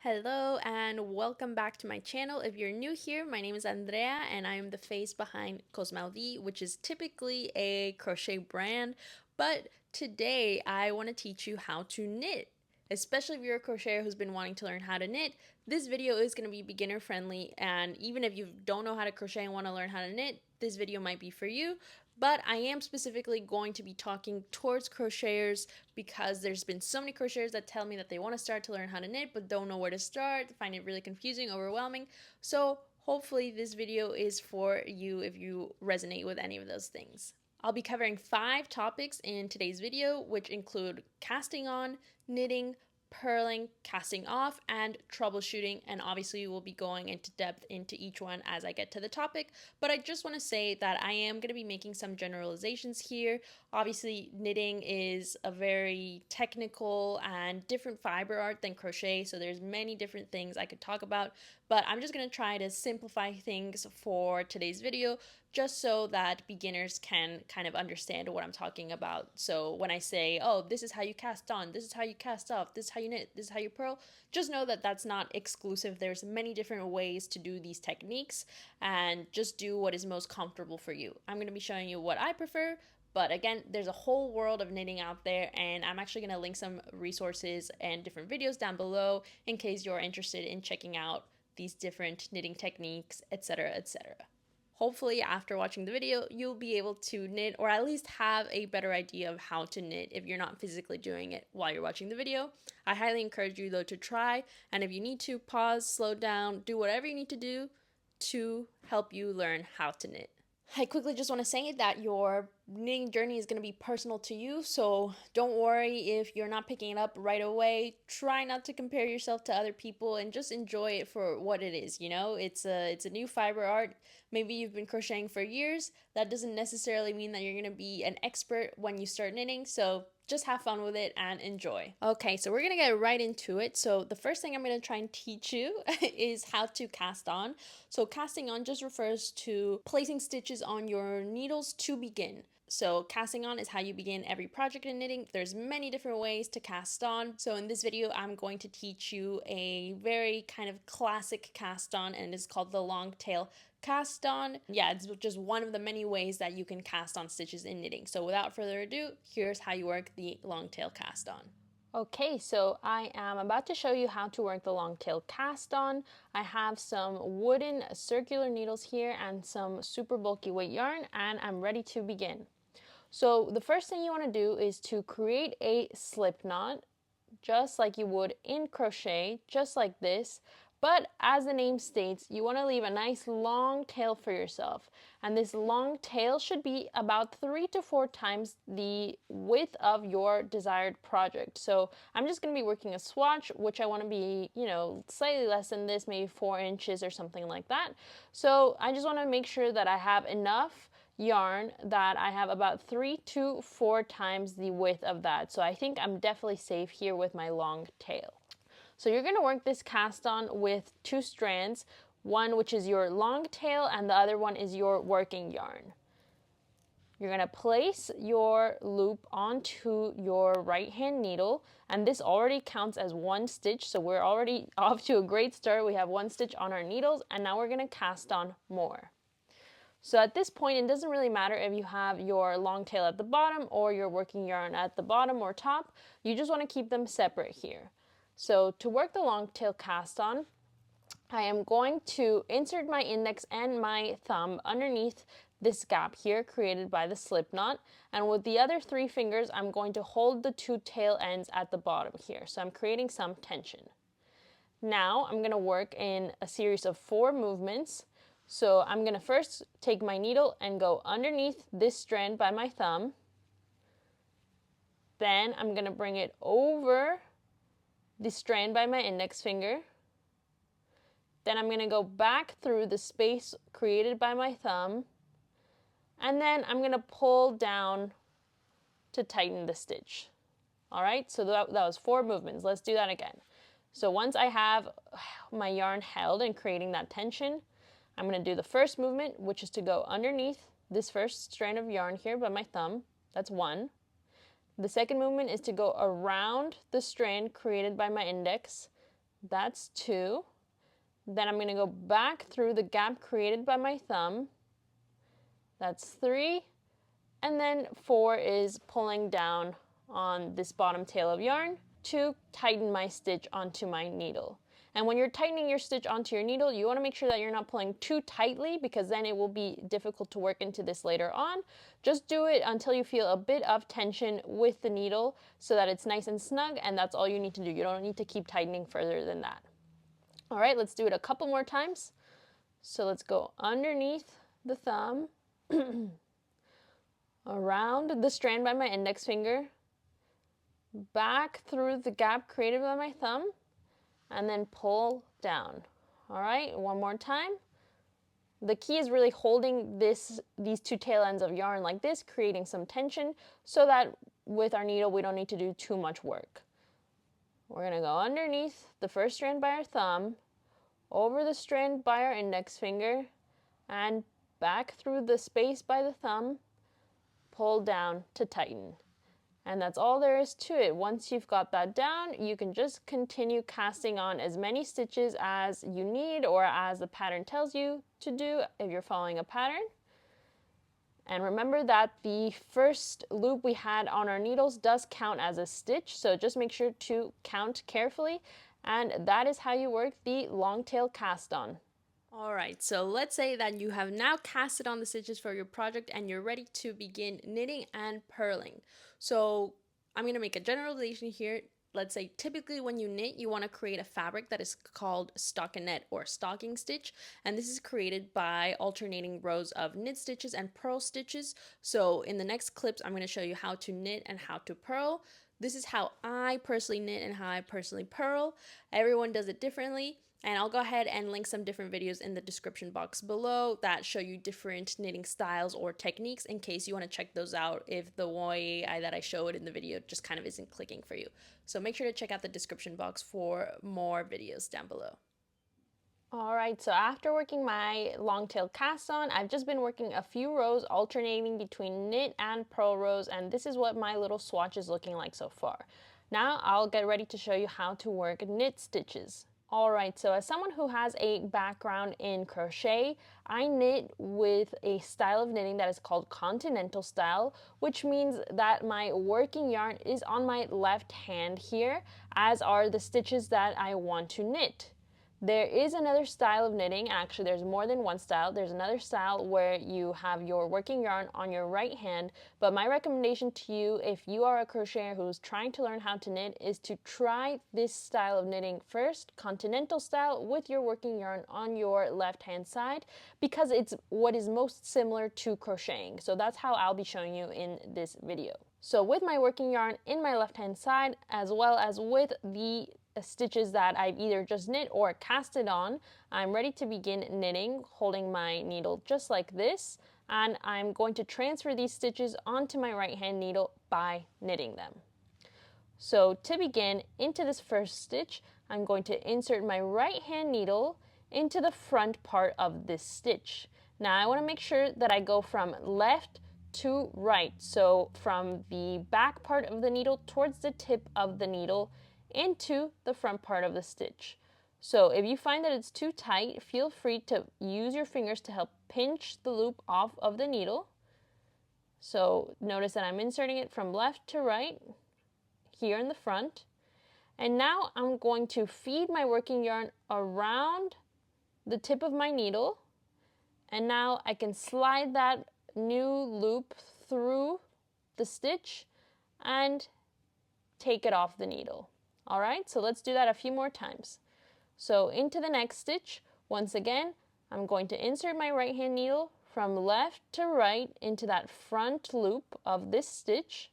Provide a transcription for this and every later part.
Hello and welcome back to my channel. If you're new here, my name is Andrea and I am the face behind COSMAUDÍ, which is typically a crochet brand, but today I want to teach you how to knit. Especially if you're a crocheter who's been wanting to learn how to knit, this video is going to be beginner friendly, and even if you don't know how to crochet and want to learn how to knit, this video might be for you. But I am specifically going to be talking towards crocheters because there's been so many crocheters that tell me that they want to start to learn how to knit but don't know where to start, find it really confusing, overwhelming. So hopefully this video is for you if you resonate with any of those things. I'll be covering 5 topics in today's video, which include casting on, knitting, purling, casting off, and troubleshooting, and obviously we'll be going into depth into each one as I get to the topic, but I just want to say that I am going to be making some generalizations here. Obviously knitting is a very technical and different fiber art than crochet, so there's many different things I could talk about, but I'm just going to try to simplify things for today's video just so that beginners can kind of understand what I'm talking about. So when I say, oh, this is how you cast on, this is how you cast off, this is how you knit, this is how you purl, just know that that's not exclusive. There's many different ways to do these techniques, and just do what is most comfortable for you. I'm going to be showing you what I prefer, but again, there's a whole world of knitting out there, and I'm actually going to link some resources and different videos down below in case you're interested in checking out these different knitting techniques, etc., etc. Hopefully after watching the video, you'll be able to knit, or at least have a better idea of how to knit if you're not physically doing it while you're watching the video. I highly encourage you though to try, and if you need to, pause, slow down, do whatever you need to do to help you learn how to knit. I quickly just want to say that your knitting journey is going to be personal to you, so don't worry if you're not picking it up right away. Try not to compare yourself to other people and just enjoy it for what it is. You know, it's a new fiber art. Maybe you've been crocheting for years. That doesn't necessarily mean that you're going to be an expert when you start knitting, so just have fun with it and enjoy. Okay, so we're gonna get right into it. So the first thing I'm gonna try and teach you is how to cast on. So casting on just refers to placing stitches on your needles to begin. So casting on is how you begin every project in knitting. There's many different ways to cast on. So in this video, I'm going to teach you a very kind of classic cast on, and it's called the long tail cast on. Yeah, it's just one of the many ways that you can cast on stitches in knitting. So without further ado, here's how you work the long tail cast on. Okay, so I am about to show you how to work the long tail cast on. I have some wooden circular needles here and some super bulky weight yarn, and I'm ready to begin. So the first thing you want to do is to create a slip knot, just like you would in crochet, just like this. But as the name states, you want to leave a nice long tail for yourself. And this long tail should be about 3 to 4 times the width of your desired project. So I'm just going to be working a swatch, which I want to be, slightly less than this, maybe 4 inches or something like that. So I just want to make sure that I have enough yarn that I have about 3 to 4 times the width of that. So I think I'm definitely safe here with my long tail. So you're going to work this cast on with 2 strands, one which is your long tail and the other one is your working yarn. You're going to place your loop onto your right hand needle, and this already counts as 1 stitch, so we're already off to a great start. We have 1 stitch on our needles, and now we're going to cast on more. So at this point, it doesn't really matter if you have your long tail at the bottom or your working yarn at the bottom or top. You just want to keep them separate here. So to work the long tail cast on, I am going to insert my index and my thumb underneath this gap here created by the slip knot, and with the other 3 fingers I'm going to hold the 2 tail ends at the bottom here. So I'm creating some tension. Now I'm going to work in a series of 4 movements. So I'm going to first take my needle and go underneath this strand by my thumb. Then I'm going to bring it over the strand by my index finger. Then I'm going to go back through the space created by my thumb. And then I'm going to pull down to tighten the stitch. Alright, so that was 4 movements. Let's do that again. So once I have my yarn held and creating that tension, I'm going to do the first movement, which is to go underneath this first strand of yarn here by my thumb. That's 1. The second movement is to go around the strand created by my index. That's 2. Then I'm going to go back through the gap created by my thumb. That's 3. And then 4 is pulling down on this bottom tail of yarn to tighten my stitch onto my needle. And when you're tightening your stitch onto your needle, you want to make sure that you're not pulling too tightly, because then it will be difficult to work into this later on. Just do it until you feel a bit of tension with the needle so that it's nice and snug, and that's all you need to do. You don't need to keep tightening further than that. All right, let's do it a couple more times. So let's go underneath the thumb, around the strand by my index finger, back through the gap created by my thumb, and then pull down. All right, one more time. The key is really holding these 2 tail ends of yarn like this, creating some tension so that with our needle we don't need to do too much work. We're going to go underneath the first strand by our thumb, over the strand by our index finger, and back through the space by the thumb, pull down to tighten. And that's all there is to it. Once you've got that down, you can just continue casting on as many stitches as you need or as the pattern tells you to do if you're following a pattern. And remember that the first loop we had on our needles does count as a stitch, so just make sure to count carefully. And that is how you work the long tail cast on. Alright, so let's say that you have now casted on the stitches for your project and you're ready to begin knitting and purling. So I'm going to make a generalization here. Let's say typically when you knit, you want to create a fabric that is called stockinette or stocking stitch, and this is created by alternating rows of knit stitches and purl stitches. So in the next clips, I'm going to show you how to knit and how to purl. This is how I personally knit and how I personally purl. Everyone does it differently. And I'll go ahead and link some different videos in the description box below that show you different knitting styles or techniques in case you want to check those out if the way that I showed in the video just kind of isn't clicking for you. So make sure to check out the description box for more videos down below. Alright, so after working my long tail cast on, I've just been working a few rows alternating between knit and purl rows, and this is what my little swatch is looking like so far. Now I'll get ready to show you how to work knit stitches. Alright, so as someone who has a background in crochet, I knit with a style of knitting that is called continental style, which means that my working yarn is on my left hand here, as are the stitches that I want to knit. There is another style of knitting, and actually there's more than one style. There's another style where you have your working yarn on your right hand, but my recommendation to you if you are a crocheter who's trying to learn how to knit is to try this style of knitting first, continental style, with your working yarn on your left hand side, because it's what is most similar to crocheting. So that's how I'll be showing you in this video. So with my working yarn in my left hand side, as well as with the stitches that I've either just knit or casted on, I'm ready to begin knitting, holding my needle just like this, and I'm going to transfer these stitches onto my right hand needle by knitting them. So to begin, into this first stitch, I'm going to insert my right hand needle into the front part of this stitch. Now I want to make sure that I go from left to right, so from the back part of the needle towards the tip of the needle into the front part of the stitch. So if you find that it's too tight, feel free to use your fingers to help pinch the loop off of the needle. So notice that I'm inserting it from left to right here in the front. And now I'm going to feed my working yarn around the tip of my needle. And now I can slide that new loop through the stitch and take it off the needle. Alright, so let's do that a few more times. So into the next stitch, once again, I'm going to insert my right hand needle from left to right into that front loop of this stitch.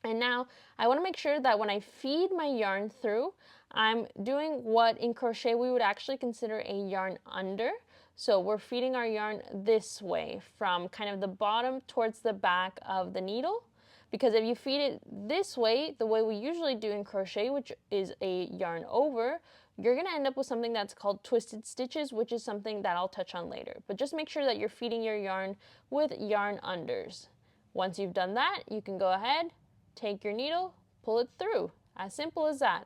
And now I want to make sure that when I feed my yarn through, I'm doing what in crochet we would actually consider a yarn under. So we're feeding our yarn this way, from kind of the bottom towards the back of the needle. Because if you feed it this way, the way we usually do in crochet, which is a yarn over, you're going to end up with something that's called twisted stitches, which is something that I'll touch on later. But just make sure that you're feeding your yarn with yarn unders. Once you've done that, you can go ahead, take your needle, pull it through. As simple as that.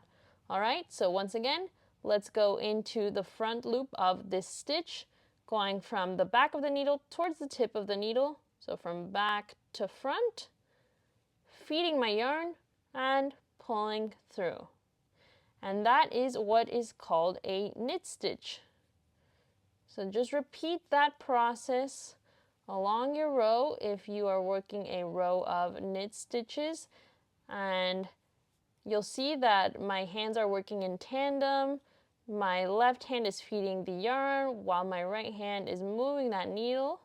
Alright, so once again, let's go into the front loop of this stitch, going from the back of the needle towards the tip of the needle. So from back to front, feeding my yarn and pulling through. And that is what is called a knit stitch. So just repeat that process along your row if you are working a row of knit stitches, and you'll see that my hands are working in tandem. My left hand is feeding the yarn while my right hand is moving that needle.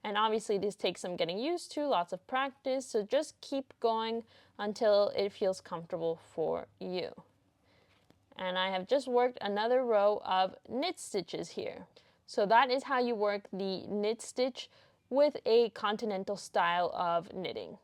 And obviously this takes some getting used to, lots of practice, so just keep going until it feels comfortable for you. And I have just worked another row of knit stitches here. So that is how you work the knit stitch with a continental style of knitting.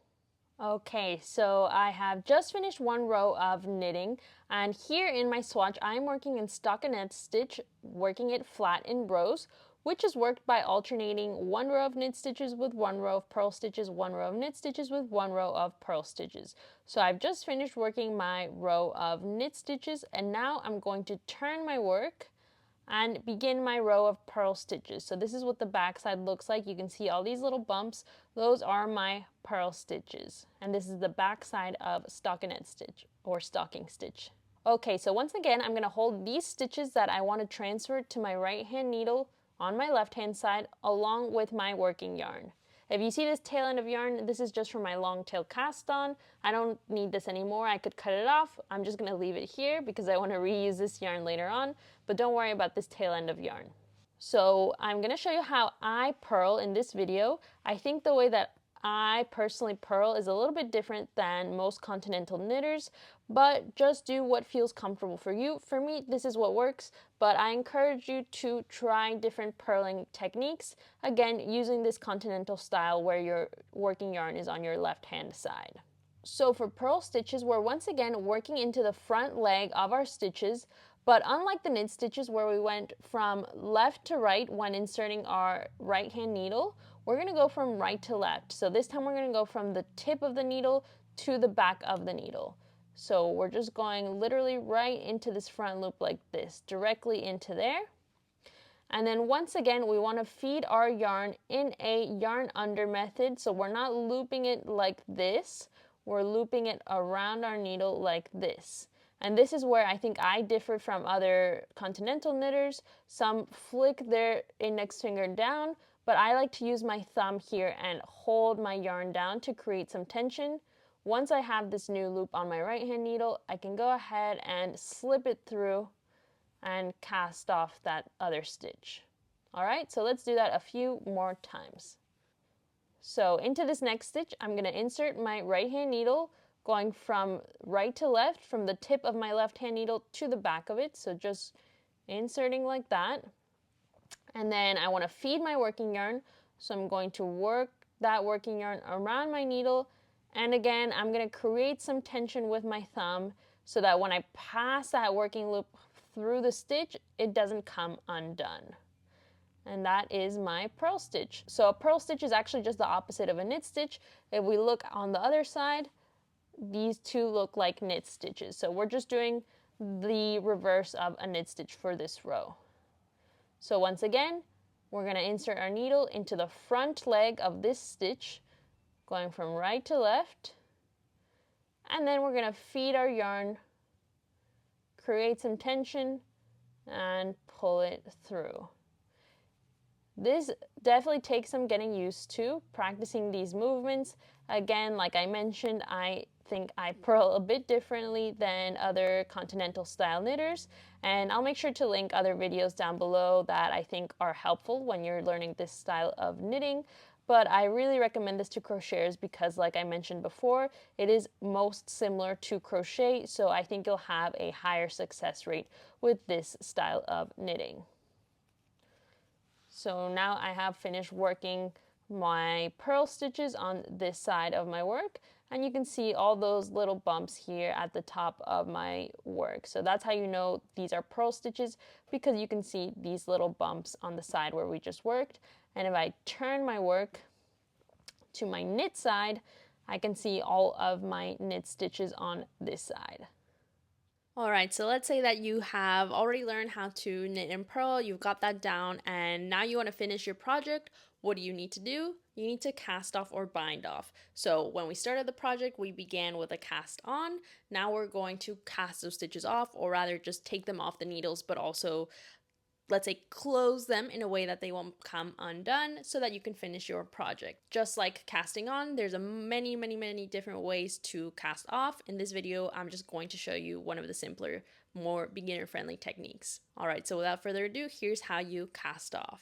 Okay, so I have just finished one row of knitting, and here in my swatch I'm working in stockinette stitch, working it flat in rows, which is worked by alternating one row of knit stitches with one row of purl stitches, one row of knit stitches with one row of purl stitches. So I've just finished working my row of knit stitches, and now I'm going to turn my work and begin my row of purl stitches. So this is what the back side looks like. You can see all these little bumps. Those are my purl stitches. And this is the back side of stockinette stitch or stocking stitch. Okay, so once again, I'm gonna hold these stitches that I want to transfer to my right hand needle on my left hand side along with my working yarn. If you see this tail end of yarn, this is just from my long tail cast on. I don't need this anymore. I could cut it off. I'm just going to leave it here because I want to reuse this yarn later on, but don't worry about this tail end of yarn. So I'm going to show you how I purl in this video. I think the way that I personally purl is a little bit different than most continental knitters, but just do what feels comfortable for you. For me, this is what works, but I encourage you to try different purling techniques, again, using this continental style where your working yarn is on your left hand side. So for purl stitches, we're once again working into the front leg of our stitches, but unlike the knit stitches where we went from left to right when inserting our right hand needle, we're going to go from right to left. So this time we're going to go from the tip of the needle to the back of the needle. So we're just going literally right into this front loop like this, directly into there. And then once again, we want to feed our yarn in a yarn under method. So we're not looping it like this. We're looping it around our needle like this. And this is where I think I differ from other continental knitters. Some flick their index finger down, but I like to use my thumb here and hold my yarn down to create some tension. Once I have this new loop on my right hand needle, I can go ahead and slip it through and cast off that other stitch. All right, so let's do that a few more times. So into this next stitch, I'm going to insert my right hand needle, going from right to left, from the tip of my left hand needle to the back of it. So just inserting like that. And then I want to feed my working yarn. So I'm going to work that working yarn around my needle. And again, I'm going to create some tension with my thumb so that when I pass that working loop through the stitch, it doesn't come undone. And that is my purl stitch. So a purl stitch is actually just the opposite of a knit stitch. If we look on the other side, these two look like knit stitches. So we're just doing the reverse of a knit stitch for this row. So once again, we're going to insert our needle into the front leg of this stitch, going from right to left. And then we're going to feed our yarn, create some tension, and pull it through. This definitely takes some getting used to, practicing these movements. Again, like I mentioned, I think I purl a bit differently than other continental style knitters, and I'll make sure to link other videos down below that I think are helpful when you're learning this style of knitting. But I really recommend this to crocheters because, like I mentioned before, it is most similar to crochet, so I think you'll have a higher success rate with this style of knitting. So now I have finished working my purl stitches on this side of my work, and you can see all those little bumps here at the top of my work. So that's how you know these are purl stitches, because you can see these little bumps on the side where we just worked. And if I turn my work to my knit side, I can see all of my knit stitches on this side. Alright, so let's say that you have already learned how to knit and purl, you've got that down, and now you want to finish your project. What do you need to do? You need to cast off or bind off. So when we started the project, we began with a cast on. Now we're going to cast those stitches off, or rather just take them off the needles, but also, let's say, close them in a way that they won't come undone so that you can finish your project. Just like casting on, there's many different ways to cast off. In this video, I'm just going to show you one of the simpler, more beginner-friendly techniques. All right, so without further ado, here's how you cast off.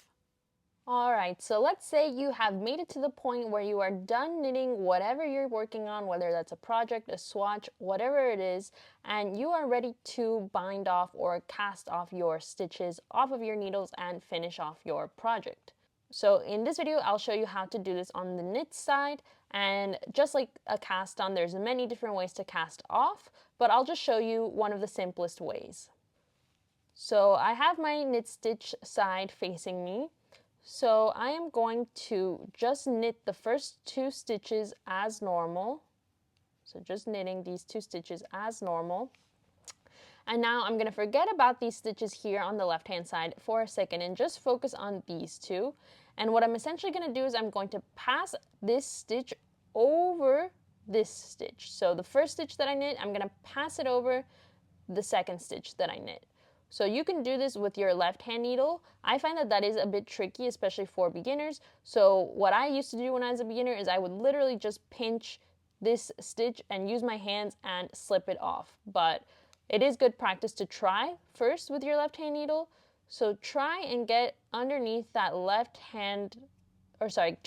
Alright, so let's say you have made it to the point where you are done knitting whatever you're working on, whether that's a project, a swatch, whatever it is, and you are ready to bind off or cast off your stitches off of your needles and finish off your project. So in this video, I'll show you how to do this on the knit side, and just like a cast on, there's many different ways to cast off, but I'll just show you one of the simplest ways. So I have my knit stitch side facing me. So I am going to just knit the first 2 stitches as normal. So just knitting these 2 stitches as normal. And now I'm going to forget about these stitches here on the left hand side for a second and just focus on these 2. And what I'm essentially going to do is I'm going to pass this stitch over this stitch. So the first stitch that I knit, I'm going to pass it over the second stitch that I knit. So you can do this with your left hand needle. I find that that is a bit tricky, especially for beginners. So what I used to do when I was a beginner is I would literally just pinch this stitch and use my hands and slip it off. But it is good practice to try first with your left hand needle. So try and get underneath that try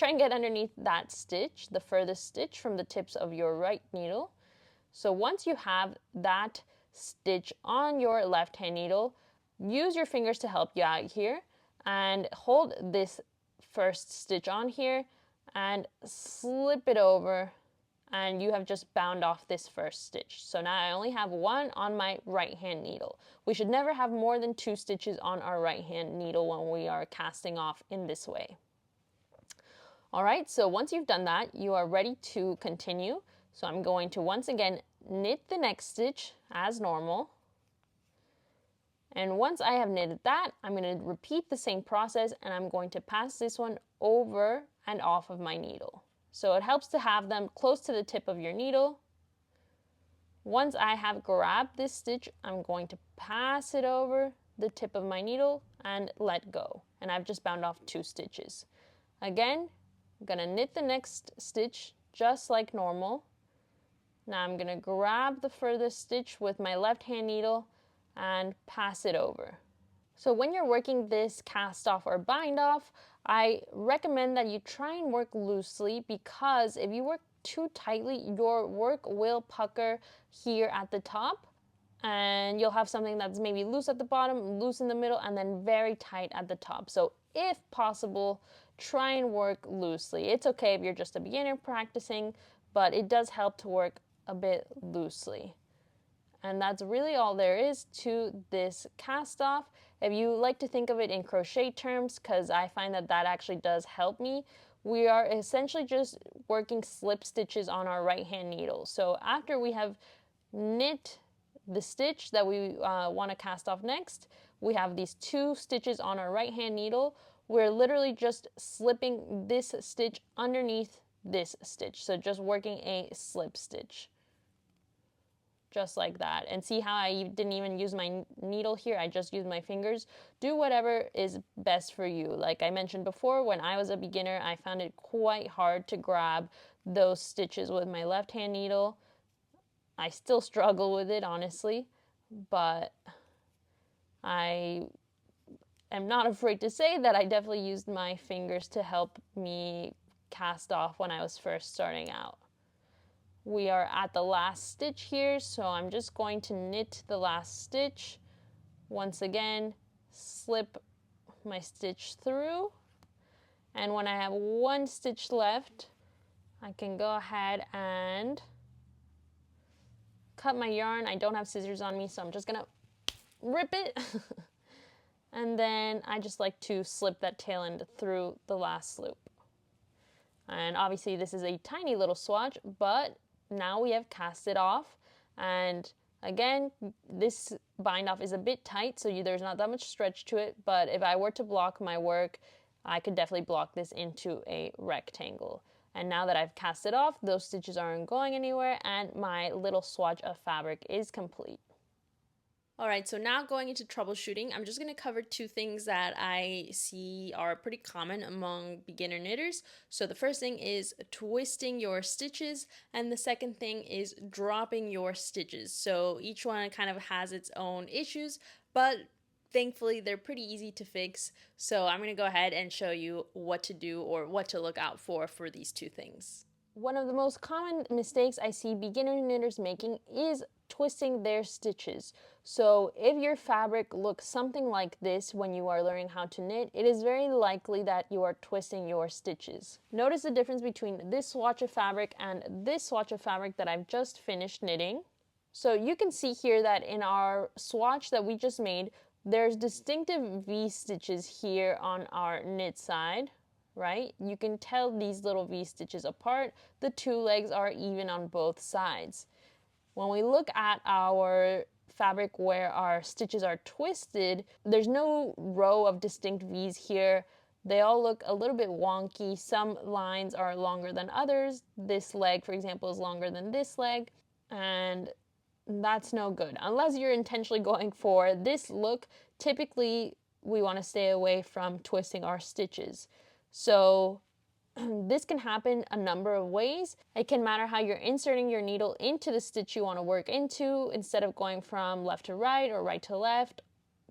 and get underneath that stitch, the furthest stitch from the tips of your right needle. So once you have that stitch on your left hand needle, use your fingers to help you out here and hold this first stitch on here and slip it over, and you have just bound off this first stitch. So now I only have 1 on my right hand needle. We should never have more than 2 stitches on our right hand needle when we are casting off in this way. Alright, so once you've done that, you are ready to continue. So I'm going to once again knit the next stitch as normal. And once I have knitted that, I'm going to repeat the same process, and I'm going to pass this one over and off of my needle. So it helps to have them close to the tip of your needle. Once I have grabbed this stitch, I'm going to pass it over the tip of my needle and let go. And I've just bound off 2 stitches. Again, I'm going to knit the next stitch just like normal. Now I'm going to grab the furthest stitch with my left hand needle and pass it over. So when you're working this cast off or bind off, I recommend that you try and work loosely, because if you work too tightly, your work will pucker here at the top, and you'll have something that's maybe loose at the bottom, loose in the middle, and then very tight at the top. So if possible, try and work loosely. It's okay if you're just a beginner practicing, but it does help to work a bit loosely. And that's really all there is to this cast off. If you like to think of it in crochet terms, because I find that that actually does help me, we are essentially just working slip stitches on our right hand needle. So after we have knit the stitch that we want to cast off next, we have these 2 stitches on our right hand needle. We're literally just slipping this stitch underneath this stitch. So just working a slip stitch. Just like that. And see how I didn't even use my needle here, I just used my fingers. Do whatever is best for you. Like I mentioned before, when I was a beginner, I found it quite hard to grab those stitches with my left hand needle. I still struggle with it, honestly, but I am not afraid to say that I definitely used my fingers to help me cast off when I was first starting out. We are at the last stitch here, so I'm just going to knit the last stitch. Once again, slip my stitch through, and when I have 1 stitch left, I can go ahead and cut my yarn. I don't have scissors on me, so I'm just gonna rip it. And then I just like to slip that tail end through the last loop. And obviously this is a tiny little swatch, but now we have cast it off, and Again, this bind off is a bit tight, so there's not that much stretch to it, but if I were to block my work, I could definitely block this into a rectangle. And now that I've cast it off, those stitches aren't going anywhere, and my little swatch of fabric is complete. Alright, so now going into troubleshooting, I'm just going to cover two things that I see are pretty common among beginner knitters. So the first thing is twisting your stitches, and the second thing is dropping your stitches. So each one kind of has its own issues, but thankfully they're pretty easy to fix. So I'm going to go ahead and show you what to do or what to look out for these two things. One of the most common mistakes I see beginner knitters making is twisting their stitches. So if your fabric looks something like this when you are learning how to knit, it is very likely that you are twisting your stitches. Notice the difference between this swatch of fabric and this swatch of fabric that I've just finished knitting. So you can see here that in our swatch that we just made, there's distinctive V stitches here on our knit side. Right? You can tell these little V stitches apart. The two legs are even on both sides. When we look at our fabric where our stitches are twisted, there's no row of distinct V's here. They all look a little bit wonky. Some lines are longer than others. This leg, for example, is longer than this leg, and that's no good. Unless you're intentionally going for this look, typically we want to stay away from twisting our stitches. So this can happen a number of ways. It can matter how you're inserting your needle into the stitch you want to work into. Instead of going from left to right or right to left,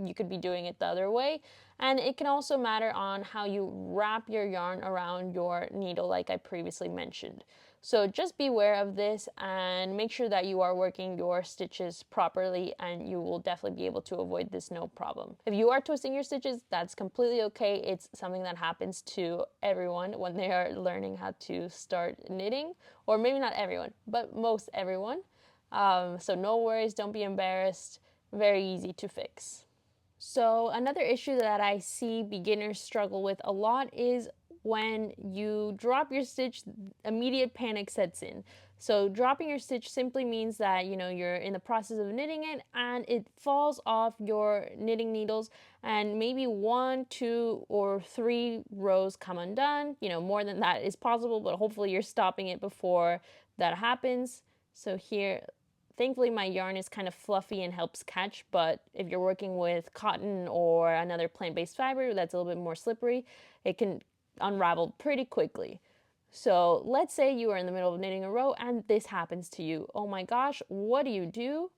you could be doing it the other way. And it can also matter on how you wrap your yarn around your needle, like I previously mentioned. So just beware of this and make sure that you are working your stitches properly, and you will definitely be able to avoid this no problem. If you are twisting your stitches, that's completely okay. It's something that happens to everyone when they are learning how to start knitting, or maybe not everyone, but most everyone. So no worries, don't be embarrassed. Very easy to fix. So another issue that I see beginners struggle with a lot is when you drop your stitch, immediate panic sets in. So dropping your stitch simply means that, you're in the process of knitting it and it falls off your knitting needles, and maybe 1, 2, or 3 rows come undone. More than that is possible, but hopefully you're stopping it before that happens. So here, thankfully my yarn is kind of fluffy and helps catch, but if you're working with cotton or another plant-based fiber that's a little bit more slippery, it can unravel pretty quickly. So let's say you are in the middle of knitting a row and this happens to you. Oh my gosh, what do?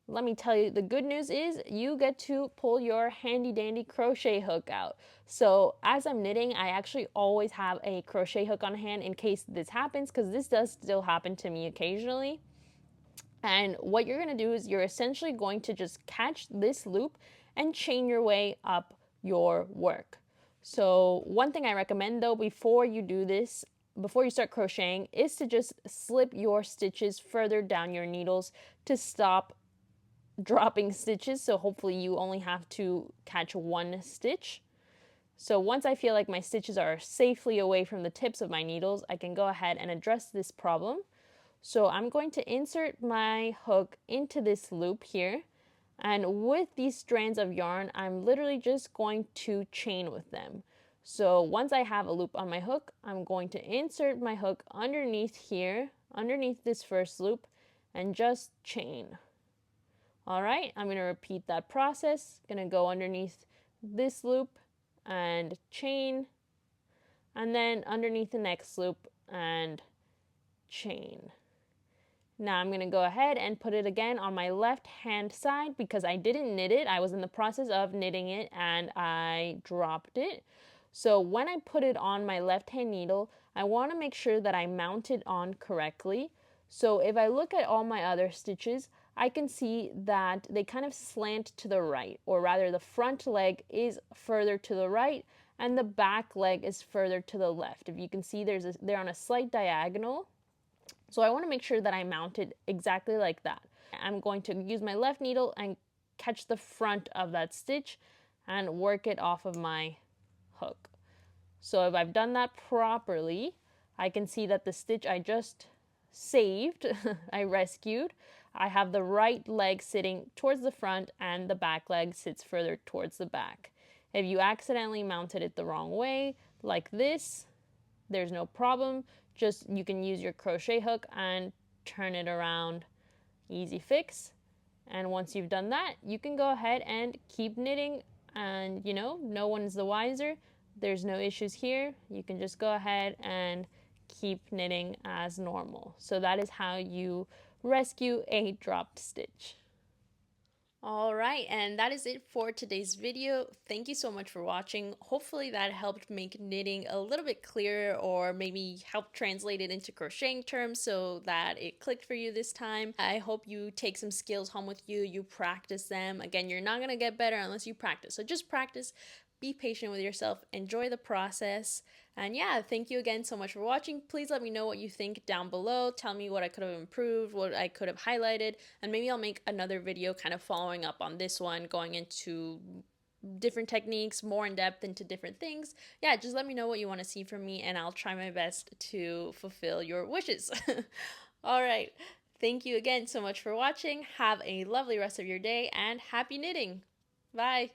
Let me tell you, the good news is you get to pull your handy dandy crochet hook out. So as I'm knitting, I actually always have a crochet hook on hand in case this happens, because this does still happen to me occasionally. And what you're going to do is you're essentially going to just catch this loop and chain your way up your work. So one thing I recommend though before you do this, before you start crocheting, is to just slip your stitches further down your needles to stop dropping stitches. So hopefully you only have to catch one stitch. So once I feel like my stitches are safely away from the tips of my needles, I can go ahead and address this problem. So I'm going to insert my hook into this loop here, and with these strands of yarn, I'm literally just going to chain with them. So once I have a loop on my hook, I'm going to insert my hook underneath here, underneath this first loop, and just chain. All right, I'm going to repeat that process. Going to go underneath this loop and chain, and then underneath the next loop and chain. Now I'm going to go ahead and put it again on my left hand side because I didn't knit it. I was in the process of knitting it and I dropped it. So when I put it on my left hand needle, I want to make sure that I mount it on correctly. So if I look at all my other stitches, I can see that they kind of slant to the right, or rather the front leg is further to the right and the back leg is further to the left. If you can see, they're on a slight diagonal. So I want to make sure that I mount it exactly like that. I'm going to use my left needle and catch the front of that stitch and work it off of my hook. So if I've done that properly, I can see that the stitch I just saved, I rescued, I have the right leg sitting towards the front and the back leg sits further towards the back. If you accidentally mounted it the wrong way, like this, there's no problem. Just you can use your crochet hook and turn it around. Easy fix. And once you've done that, you can go ahead and keep knitting, and no one's the wiser. There's no issues here. You can just go ahead and keep knitting as normal. So that is how you rescue a dropped stitch. All right, and that is it for today's video. Thank you so much for watching. Hopefully that helped make knitting a little bit clearer, or maybe help translate it into crocheting terms so that it clicked for you this time. I hope you take some skills home with you, you practice them. Again, you're not gonna get better unless you practice. So just practice, be patient with yourself, enjoy the process. And yeah, thank you again so much for watching. Please let me know what you think down below. Tell me what I could have improved, what I could have highlighted, and maybe I'll make another video kind of following up on this one, going into different techniques, more in depth into different things. Yeah, just let me know what you want to see from me and I'll try my best to fulfill your wishes. All right. Thank you again so much for watching. Have a lovely rest of your day and happy knitting. Bye.